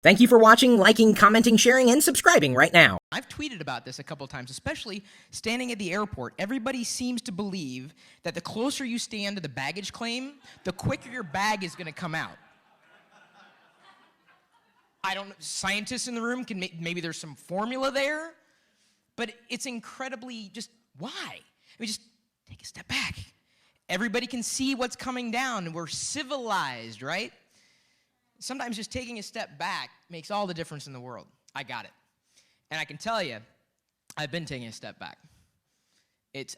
Thank you for watching, liking, commenting, sharing, and subscribing right now. I've tweeted about this a couple of times, especially standing at the airport. Everybody seems to believe that the closer you stand to the baggage claim, the quicker your bag is going to come out. I don't know, scientists in the room can maybe there's some formula there, but it's incredibly just, why? I mean, just take a step back. Everybody can see what's coming down, and we're civilized, right? Sometimes just taking a step back makes all the difference in the world. I got it. And I can tell you, I've been taking a step back. It's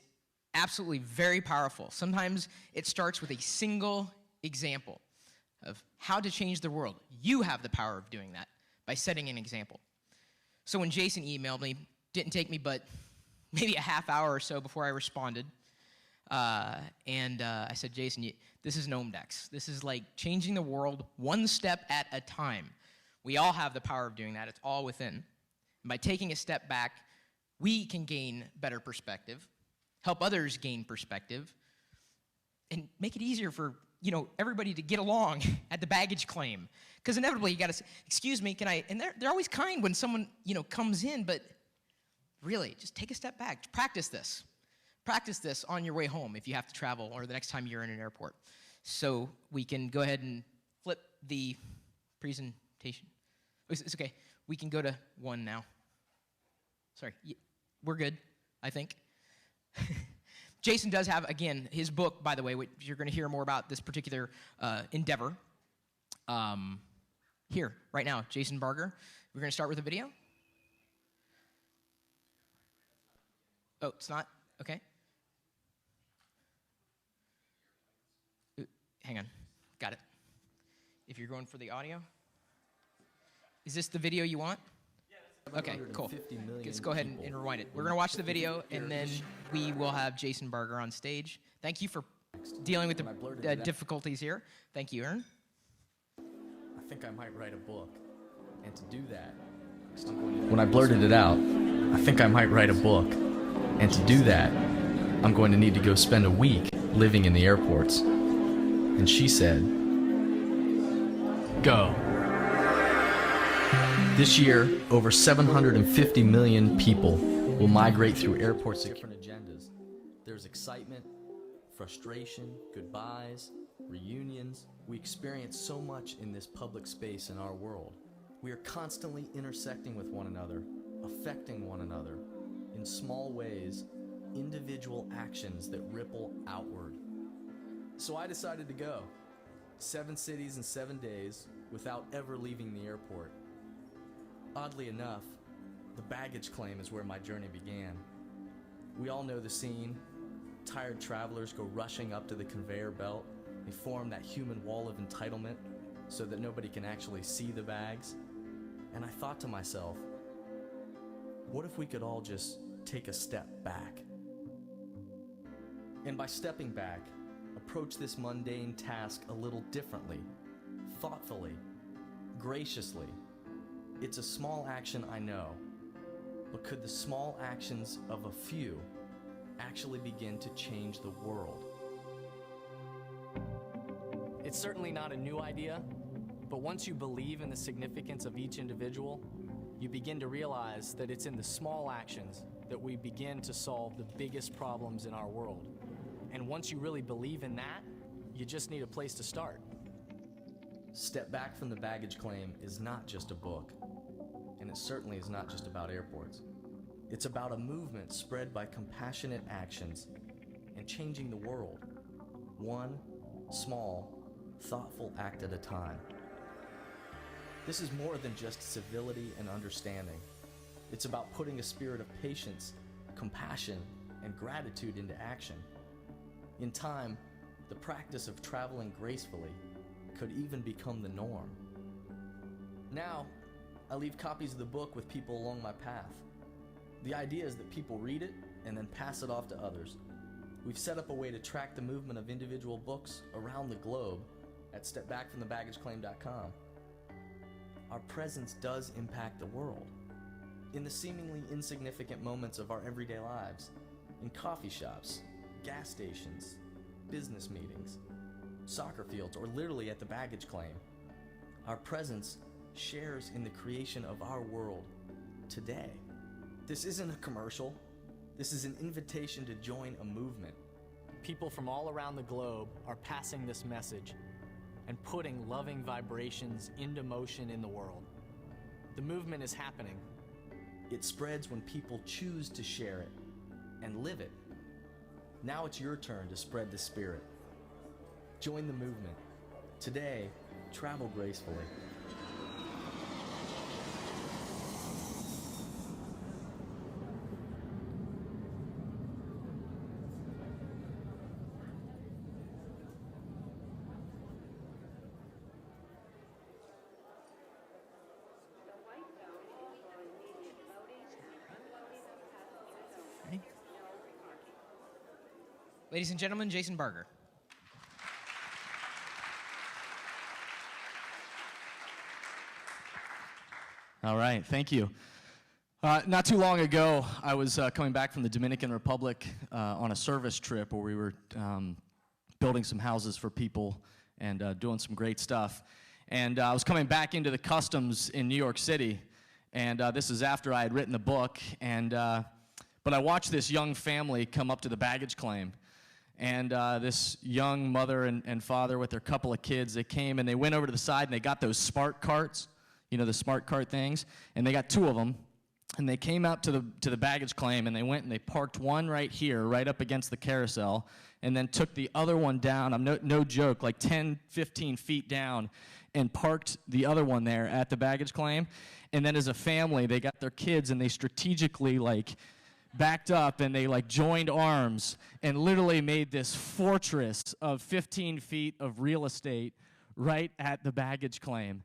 absolutely very powerful. Sometimes it starts with a single example of how to change the world. You have the power of doing that by setting an example. So when Jason emailed me, didn't take me but maybe a half hour or so before I responded. I said, Jason, this is Gnomedex. This is like changing the world one step at a time. We all have the power of doing that. It's all within. And by taking a step back, we can gain better perspective, help others gain perspective, and make it easier for everybody to get along at the baggage claim. Because inevitably you got to say, excuse me, can I? And they're always kind when someone comes in, but really, just take a step back. Practice this. Practice this on your way home if you have to travel or the next time you're in an airport. So we can go ahead and flip the presentation. It's okay. We can go to one now. Sorry. We're good, I think. Jason does have, again, his book, by the way, which you're going to hear more about this particular endeavor. Here, right now, Jason-Barger. We're going to start with a video. Oh, it's not? Okay. Hang on. Got it. If you're going for the audio. Is this the video you want? Okay, cool. Let's go ahead and rewind it. We're going to watch the video, and then we will have Jason-Barger on stage. Thank you for dealing with the difficulties here. Thank you, Aaron. I think I might write a book. And to do that, when I blurted it out, I think I might write a book. And to do that, I'm going to need to go spend a week living in the airports. And she said, go. This year, over 750 million people will migrate through airports with different agendas. There's excitement, frustration, goodbyes, reunions. We experience so much in this public space in our world. We are constantly intersecting with one another, affecting one another in small ways, individual actions that ripple outward. So I decided to go. 7 cities in 7 days without ever leaving the airport. Oddly enough, the baggage claim is where my journey began. We all know the scene. Tired travelers go rushing up to the conveyor belt. They form that human wall of entitlement so that nobody can actually see the bags. And I thought to myself, what if we could all just take a step back? And by stepping back, approach this mundane task a little differently, thoughtfully, graciously. It's a small action, I know, but could the small actions of a few actually begin to change the world? It's certainly not a new idea, but once you believe in the significance of each individual, you begin to realize that it's in the small actions that we begin to solve the biggest problems in our world. And once you really believe in that, you just need a place to start. Step Back from the Baggage Claim is not just a book, and it certainly is not just about airports. It's about a movement spread by compassionate actions and changing the world, one small, thoughtful act at a time. This is more than just civility and understanding. It's about putting a spirit of patience, compassion, and gratitude into action. In time, the practice of traveling gracefully could even become the norm. Now, I leave copies of the book with people along my path. The idea is that people read it and then pass it off to others. We've set up a way to track the movement of individual books around the globe at stepbackfromthebaggageclaim.com. Our presence does impact the world in the seemingly insignificant moments of our everyday lives, in coffee shops, gas stations, business meetings, soccer fields, or literally at the baggage claim. Our presence shares in the creation of our world today. This isn't a commercial. This is an invitation to join a movement. People from all around the globe are passing this message and putting loving vibrations into motion in the world. The movement is happening. It spreads when people choose to share it and live it. Now it's your turn to spread the spirit. Join the movement. Today, travel gracefully. Ladies and gentlemen, Jason-Barger. All right, thank you. Not too long ago, I was coming back from the Dominican Republic on a service trip where we were building some houses for people and doing some great stuff. And I was coming back into the customs in New York City, and this is after I had written the book. But I watched this young family come up to the baggage claim. And this young mother and father with their couple of kids, they came and they went over to the side and they got those smart carts, you know, the smart cart things, and they got two of them. And they came out to the baggage claim and they went and they parked one right here, right up against the carousel, and then took the other one down, I'm no joke, like 10, 15 feet down, and parked the other one there at the baggage claim. And then as a family, they got their kids and they strategically backed up and they joined arms and literally made this fortress of 15 feet of real estate right at the baggage claim.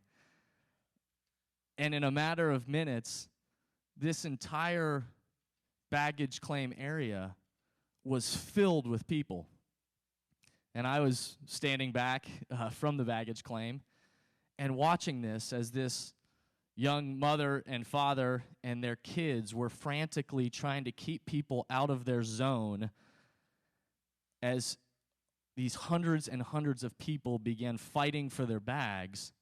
And in a matter of minutes, this entire baggage claim area was filled with people. And I was standing back from the baggage claim and watching this as this young mother and father and their kids were frantically trying to keep people out of their zone as these hundreds and hundreds of people began fighting for their bags,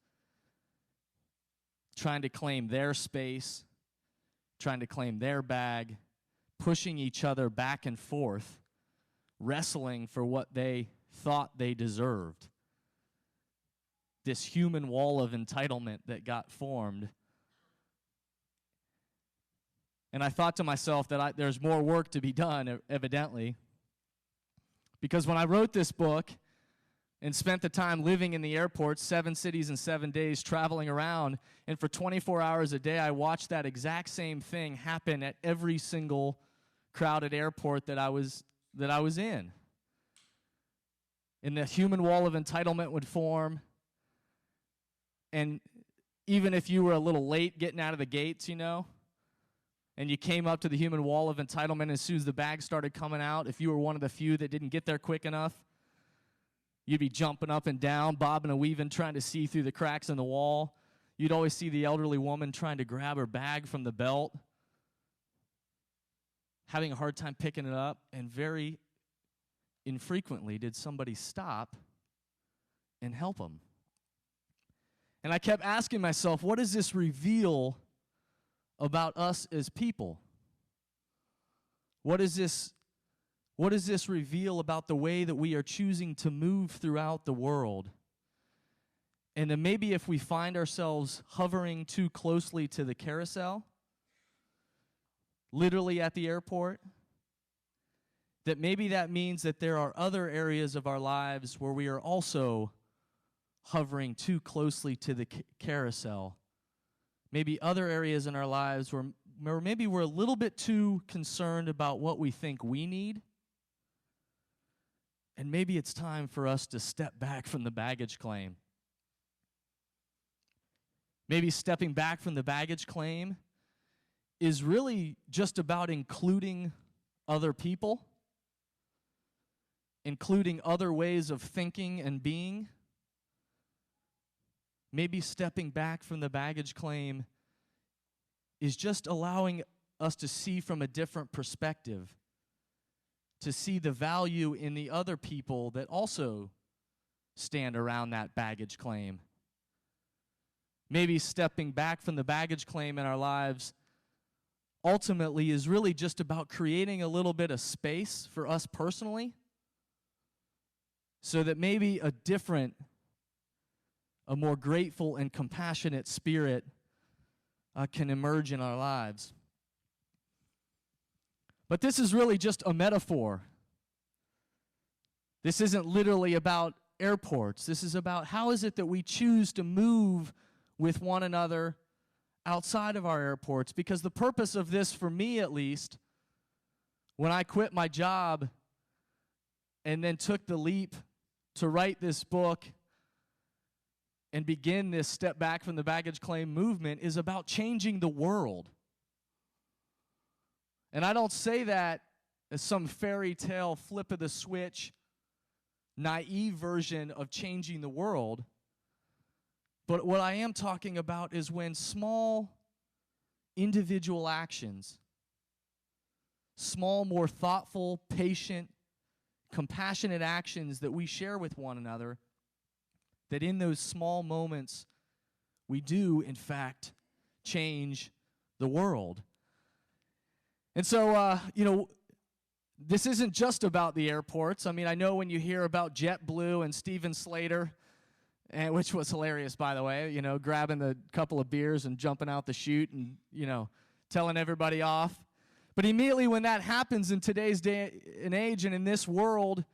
trying to claim their space, trying to claim their bag, pushing each other back and forth, wrestling for what they thought they deserved. This human wall of entitlement that got formed. And I thought to myself that there's more work to be done, evidently. Because when I wrote this book and spent the time living in the airport, 7 cities in 7 days, traveling around, and for 24 hours a day, I watched that exact same thing happen at every single crowded airport that I was in. And the human wall of entitlement would form. And even if you were a little late getting out of the gates, and you came up to the human wall of entitlement as soon as the bags started coming out, if you were one of the few that didn't get there quick enough, you'd be jumping up and down, bobbing and weaving, trying to see through the cracks in the wall. You'd always see the elderly woman trying to grab her bag from the belt, having a hard time picking it up, and very infrequently did somebody stop and help them. And I kept asking myself, what does this reveal about us as people? What does this reveal about the way that we are choosing to move throughout the world? And then maybe if we find ourselves hovering too closely to the carousel, literally at the airport, that maybe that means that there are other areas of our lives where we are also hovering too closely to the carousel. Maybe other areas in our lives where maybe we're a little bit too concerned about what we think we need. And maybe it's time for us to step back from the baggage claim. Maybe stepping back from the baggage claim is really just about including other people, including other ways of thinking and being. Maybe stepping back from the baggage claim is just allowing us to see from a different perspective, to see the value in the other people that also stand around that baggage claim. maybe stepping back from the baggage claim in our lives ultimately is really just about creating a little bit of space for us personally so that maybe a more grateful and compassionate spirit can emerge in our lives. But this is really just a metaphor. This isn't literally about airports. This is about how is it that we choose to move with one another outside of our airports. Because the purpose of this, for me at least, when I quit my job and then took the leap to write this book and begin this step back from the baggage claim movement, is about changing the world. And I don't say that as some fairy tale flip of the switch, naive version of changing the world. But what I am talking about is when small individual actions, small, more thoughtful, patient, compassionate actions that we share with one another, that in those small moments we do, in fact, change the world. And so, this isn't just about the airports. I mean, I know when you hear about JetBlue and Steven Slater, which was hilarious, by the way, grabbing the couple of beers and jumping out the chute and, telling everybody off. But immediately when that happens in today's day and age and in this world,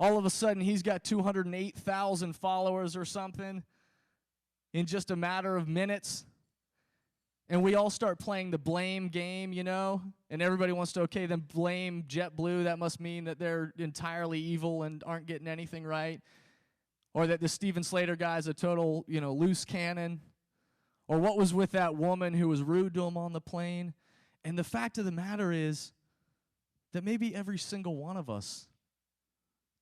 all of a sudden he's got 208,000 followers or something in just a matter of minutes. And we all start playing the blame game, and everybody wants to, then blame JetBlue. That must mean that they're entirely evil and aren't getting anything right. Or that the Steven Slater guy's a total, loose cannon. Or what was with that woman who was rude to him on the plane. And the fact of the matter is that maybe every single one of us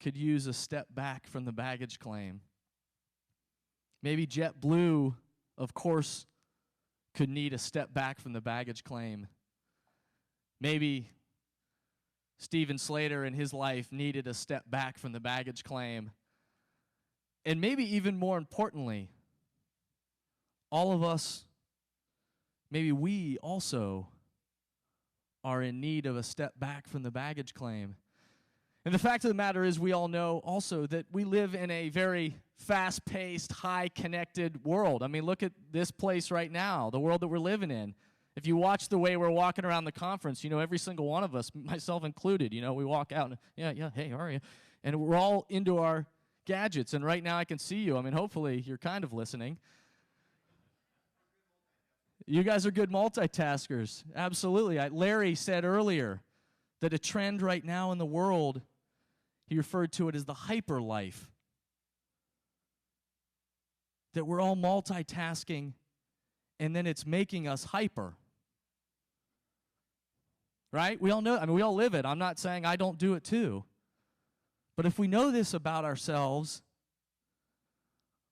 could use a step back from the baggage claim. Maybe JetBlue, of course, could need a step back from the baggage claim. Maybe Steven Slater in his life needed a step back from the baggage claim. And maybe even more importantly, all of us, maybe we also are in need of a step back from the baggage claim. And the fact of the matter is, we all know also that we live in a very fast-paced, high-connected world. I mean, look at this place right now, the world that we're living in. If you watch the way we're walking around the conference, every single one of us, myself included, we walk out and, hey, how are you? And we're all into our gadgets. And right now I can see you. I mean, hopefully you're kind of listening. You guys are good multitaskers. Absolutely. Larry said earlier that a trend right now in the world, he referred to it as the hyper life. That we're all multitasking, and then it's making us hyper. Right? We all know, we all live it. I'm not saying I don't do it too. But if we know this about ourselves,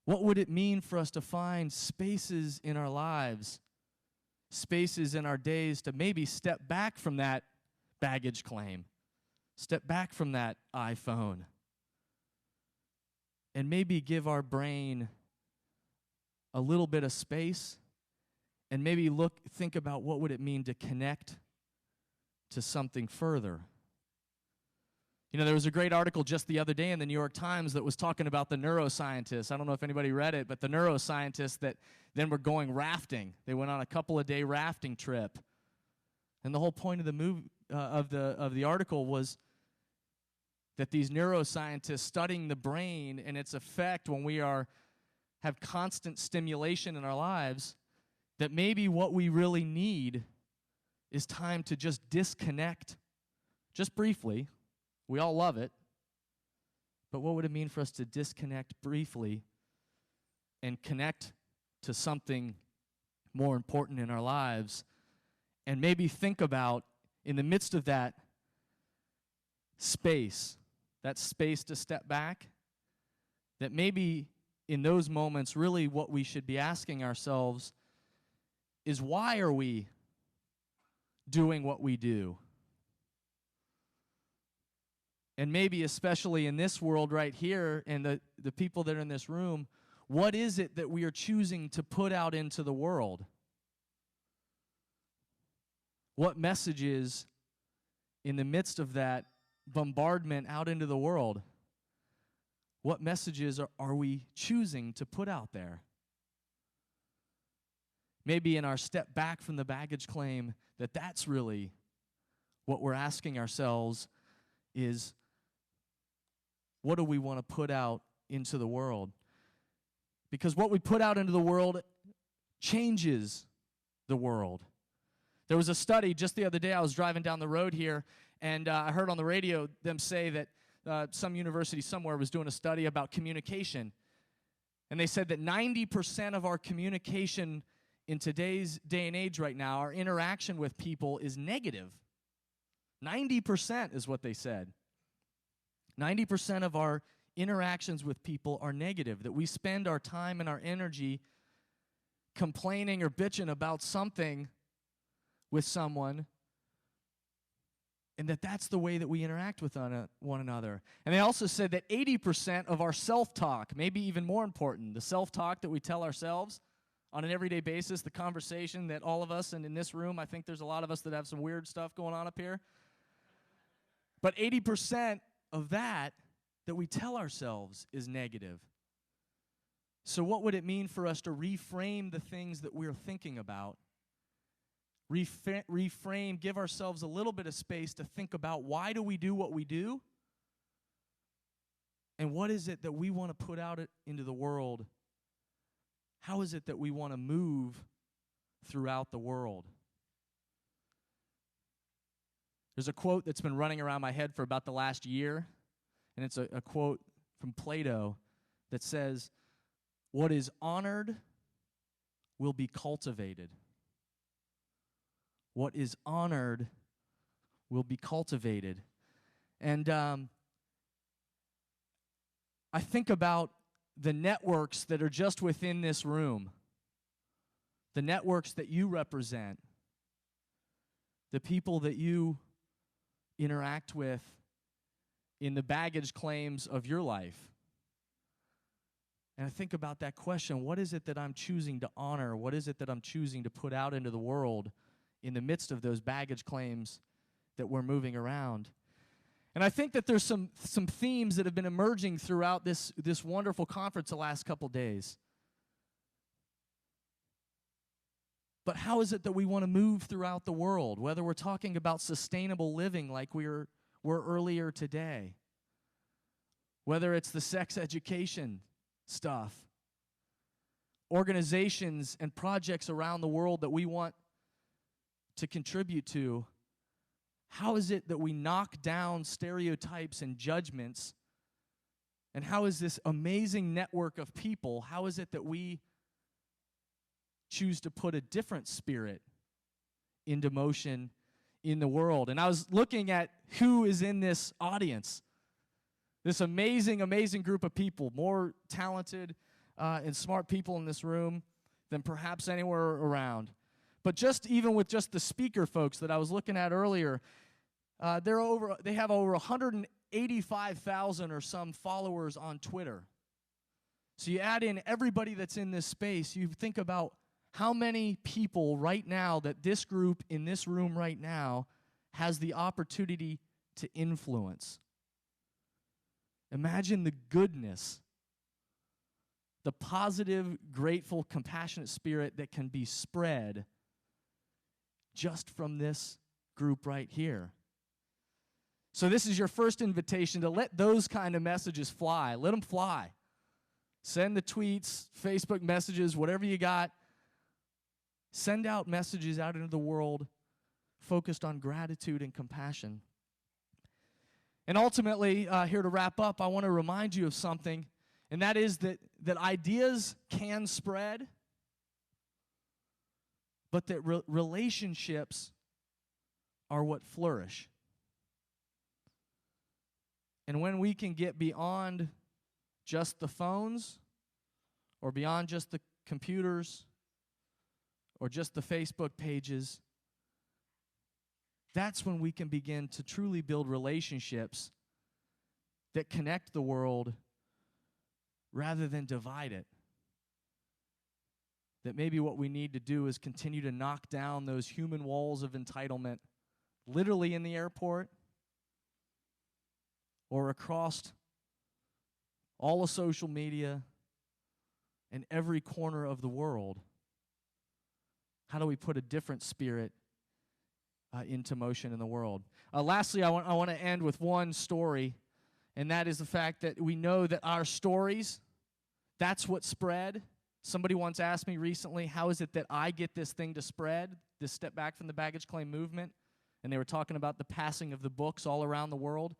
what would it mean for us to find spaces in our lives, spaces in our days to maybe step back from that baggage claim, step back from that iPhone, and maybe give our brain a little bit of space, and maybe think about what would it mean to connect to something further. There was a great article just the other day in the New York Times that was talking about the neuroscientists. I don't know if anybody read it, but the neuroscientists that then were going rafting. They went on a couple-of-day rafting trip. And the whole point of the article was that these neuroscientists studying the brain and its effect when we have constant stimulation in our lives, that maybe what we really need is time to just disconnect, just briefly. We all love it, but what would it mean for us to disconnect briefly and connect to something more important in our lives, and maybe think about, in the midst of that space to step back, that maybe in those moments, really what we should be asking ourselves is, why are we doing what we do? And maybe especially in this world right here, and the people that are in this room, What is it that we are choosing to put out into the world? What messages in the midst of that bombardment out into the world, what messages are we choosing to put out there? Maybe in our step back from the baggage claim, that's really what we're asking ourselves is, what do we want to put out into the world? Because what we put out into the world changes the world. There was a study just the other day. I was driving down the road here, and I heard on the radio them say that some university somewhere was doing a study about communication. And they said that 90% of our communication in today's day and age right now, our interaction with people is negative. 90% is what they said. 90% of our interactions with people are negative, that we spend our time and our energy complaining or bitching about something with someone, and that's the way that we interact with one another. And they also said that 80% of our self-talk, maybe even more important, the self-talk that we tell ourselves on an everyday basis, the conversation that all of us, and in this room, I think there's a lot of us that have some weird stuff going on up here, but 80% of that we tell ourselves is negative. So what would it mean for us to reframe the things that we're thinking about? Reframe, give ourselves a little bit of space to think about, why do we do what we do? And what is it that we want to put out into the world? How is it that we want to move throughout the world? There's a quote that's been running around my head for about the last year, and it's a quote from Plato that says, "What is honored will be cultivated." What is honored will be cultivated. And I think about the networks that are just within this room, the networks that you represent, the people that you interact with in the baggage claims of your life. And I think about that question, what is it that I'm choosing to honor? What is it that I'm choosing to put out into the world in the midst of those baggage claims that we're moving around? And I think that there's some themes that have been emerging throughout this wonderful conference the last couple days. But how is it that we want to move throughout the world, whether we're talking about sustainable living like we were earlier today, whether it's the sex education stuff, organizations and projects around the world that we want to contribute to? How is it that we knock down stereotypes and judgments? And how is this amazing network of people, how is it that we choose to put a different spirit into motion in the world? And I was looking at who is in this audience. This amazing, amazing group of people, more talented and smart people in this room than perhaps anywhere around. But just even with just the speaker folks that I was looking at earlier, they have over 185,000 or some followers on Twitter. So you add in everybody that's in this space, you think about how many people right now that this group in this room right now has the opportunity to influence. Imagine the goodness, the positive, grateful, compassionate spirit that can be spread just from this group right here. So this is your first invitation to let those kind of messages fly. Let them fly. Send the tweets, Facebook messages, whatever you got. Send out messages out into the world focused on gratitude and compassion. And ultimately, here to wrap up, I want to remind you of something, and that is that ideas can spread, but that relationships are what flourish. And when we can get beyond just the phones, or beyond just the computers, or just the Facebook pages, that's when we can begin to truly build relationships that connect the world rather than divide it. that maybe what we need to do is continue to knock down those human walls of entitlement, literally in the airport or across all of social media and every corner of the world. How do we put a different spirit into motion in the world? Lastly, I want to end with one story, and that is the fact that we know that our stories, that's what spread. Somebody once asked me recently, how is it that I get this thing to spread, this step back from the baggage claim movement? And they were talking about the passing of the books all around the world.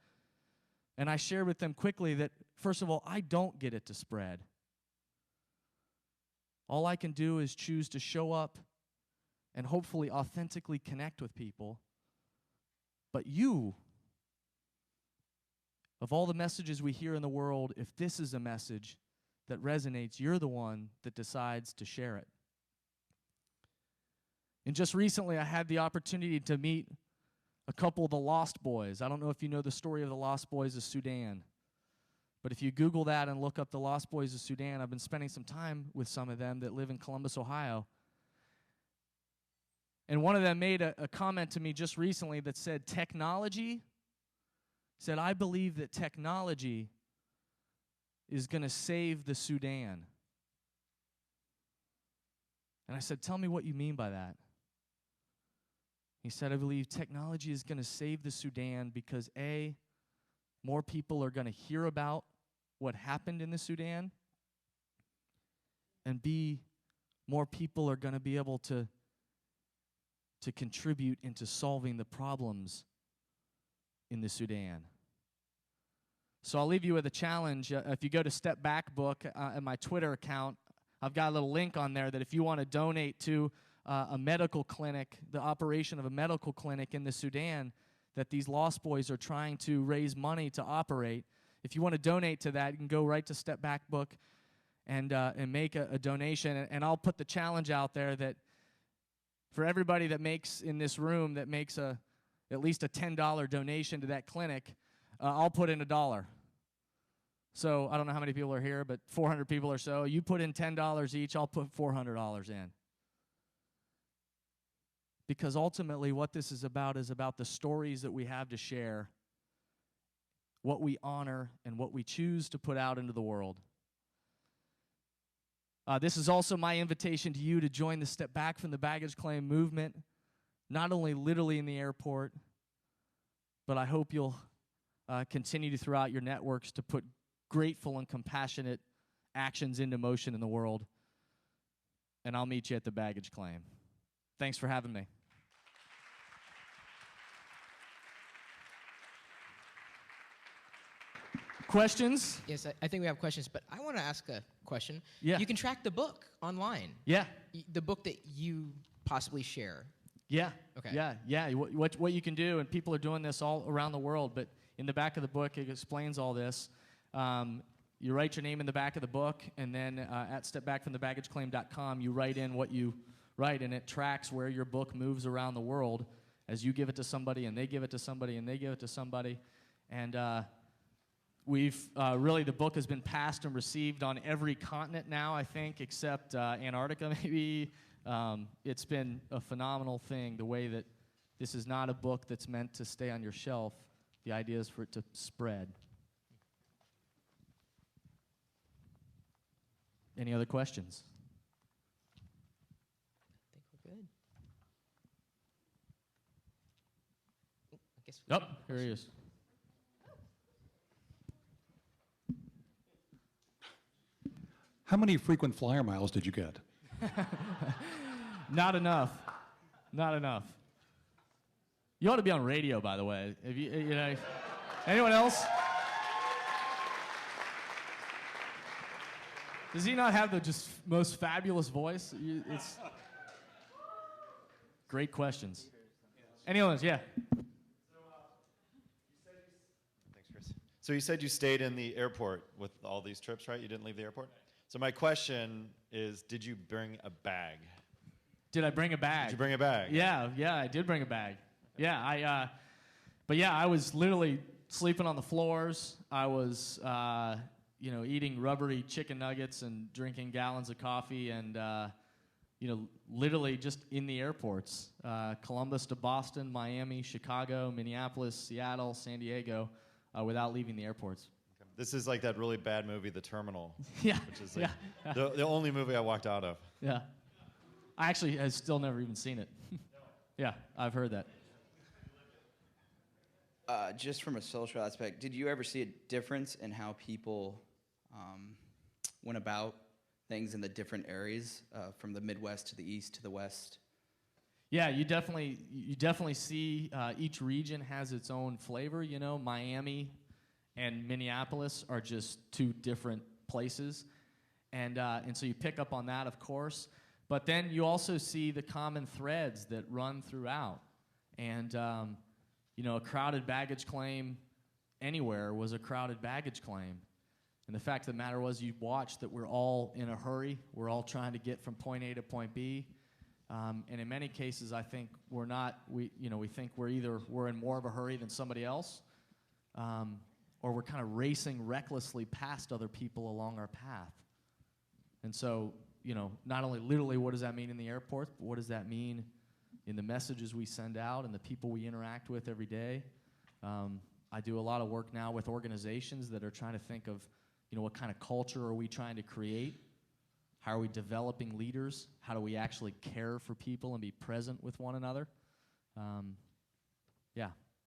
And I shared with them quickly that, first of all, I don't get it to spread. All I can do is choose to show up and hopefully authentically connect with people. But you, of all the messages we hear in the world, if this is a message that resonates, you're the one that decides to share it. And just recently, I had the opportunity to meet a couple of the Lost Boys. I don't know if you know the story of the Lost Boys of Sudan. But if you Google that and look up the Lost Boys of Sudan, I've been spending some time with some of them that live in Columbus, Ohio. And one of them made a comment to me just recently that said, I believe that technology is going to save the Sudan. And I said, tell me what you mean by that. He said, I believe technology is going to save the Sudan because A, more people are going to hear about what happened in the Sudan, and B, more people are going to be able to contribute into solving the problems in the Sudan. So I'll leave you with a challenge. If you go to Step Back Book at my Twitter account, I've got a little link on there that if you want to donate to a medical clinic, the operation of a medical clinic in the Sudan that these Lost Boys are trying to raise money to operate, if you want to donate to that, you can go right to Step Back Book and make a donation. And I'll put the challenge out there that for everybody that makes in this room that makes at least a $10 donation to that clinic, I'll put in $1. So I don't know how many people are here, but 400 people or so. You put in $10 each, I'll put $400 in. Because ultimately what this is about the stories that we have to share, what we honor, and what we choose to put out into the world. This is also my invitation to you to join the Step Back from the Baggage Claim movement, not only literally in the airport, but I hope you'll continue to throughout your networks to put grateful and compassionate actions into motion in the world. And I'll meet you at the baggage claim. Thanks for having me. Questions? Yes, I think we have questions, but I want to ask a question. Yeah. You can track the book online. Yeah. The book that you possibly share. Yeah. Okay. Yeah. What you can do, and people are doing this all around the world, but in the back of the book, it explains all this. You write your name in the back of the book, and then at stepbackfromthebaggageclaim.com, you write in what you write, and it tracks where your book moves around the world as you give it to somebody, and they give it to somebody, and they give it to somebody. And we've really, the book has been passed and received on every continent now, I think, except Antarctica, maybe. It's been a phenomenal thing, the way that this is not a book that's meant to stay on your shelf. The idea is for it to spread. Any other questions? I think we're good. I guess Yep, here he is. How many frequent flyer miles did you get? Not enough. Not enough. You ought to be on radio, by the way. If you know, anyone else? Does he not have the just most fabulous voice? It's great questions. Anyone else? Yeah. Thanks, Chris. So you said you stayed in the airport with all these trips, right? You didn't leave the airport? So my question is, did you bring a bag? Did I bring a bag? Did you bring a bag? Yeah, I did bring a bag. Yeah, but yeah, I was literally sleeping on the floors. I was, eating rubbery chicken nuggets and drinking gallons of coffee, and literally just in the airports, Columbus to Boston, Miami, Chicago, Minneapolis, Seattle, San Diego, without leaving the airports. This is like that really bad movie, The Terminal. Yeah, Which is like the only movie I walked out of. yeah. I actually have still never even seen it. Yeah, I've heard that. Just from a social aspect, did you ever see a difference in how people went about things in the different areas, from the Midwest to the East to the West? Yeah, you definitely see each region has its own flavor. Miami and Minneapolis are just two different places, and so you pick up on that, of course. But then you also see the common threads that run throughout, and a crowded baggage claim anywhere was a crowded baggage claim. And the fact of the matter was, you watch that we're all in a hurry. We're all trying to get from point A to point B. And in many cases, I think we're not. We think we're in more of a hurry than somebody else, or we're kind of racing recklessly past other people along our path. And so, not only literally what does that mean in the airport, but what does that mean in the messages we send out and the people we interact with every day. I do a lot of work now with organizations that are trying to think of, what kind of culture are we trying to create? How are we developing leaders? How do we actually care for people and be present with one another? Yeah.